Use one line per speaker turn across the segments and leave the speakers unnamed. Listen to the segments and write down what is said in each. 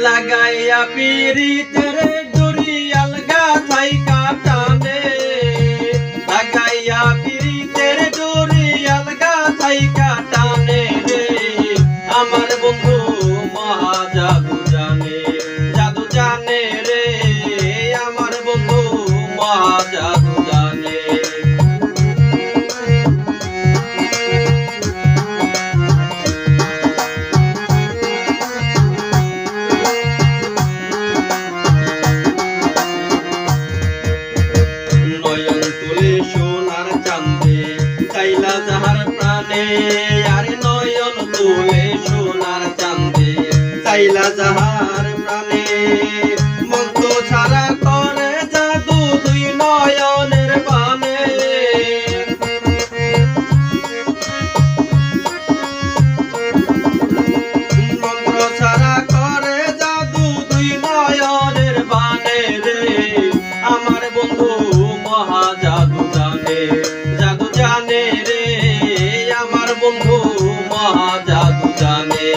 লাগাইয়া পিরিতের ডুরি আলগা থাইকা টানে, লাগাইয়া পিরিতের ডুরি আলগা থাইকা টানে রে আমার বন্ধু মহা জাদু জানে, জাদু জানে রে আমার বন্ধু মহা জাদু জানে। নয়ন তুলে সোনার চাঁদে চাইলা যাহার প্রাণে, আরে নয়ন তুলে সোনার চাঁদে চাইলা যাহার প্রাণে, মন্ত্র ছাড়া করে জাদু দুই নয়নের বানে। মন্ত্র ছাড়া করে জাদু দুই নয়নের বানে রে আমার বন্ধু মহা জাদু জানে, জাদু জানে রে আমার বন্ধু মহা জাদু জানে।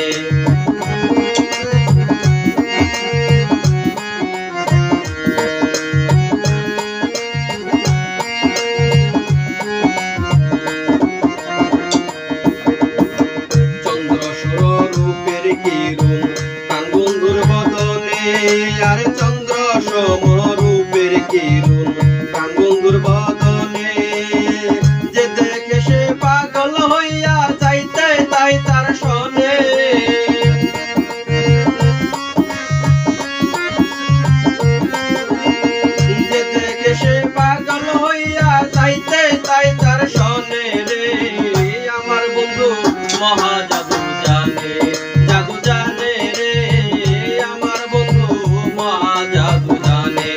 চন্দ্র রূপের কিরণ প্রাণ বন্ধুর বদনে, আরে চন্দ্র সম রূপের কিরণ প্রাণ বন্ধুর বদনে, যে দেখে সে পাগল হইয়া যাইতে তাই তার শোনে। যে দেখে সে পাগল হইয়া যাইতে তাই তার শোনে রে আমার বন্ধু মহা জাদু জানে, জাদু জানে রে আমার বন্ধু মহা জাদু জানে।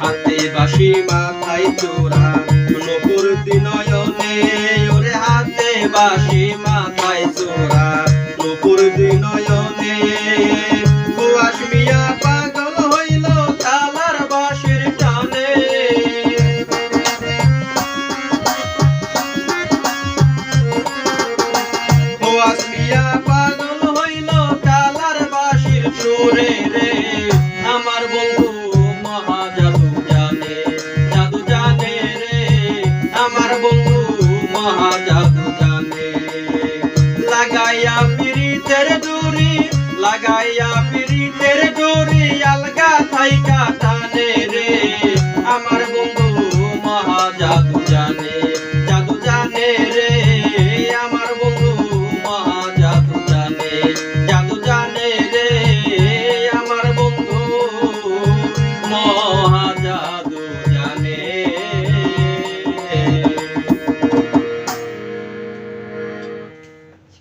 হাতে বাঁশি মাথায় চূড়া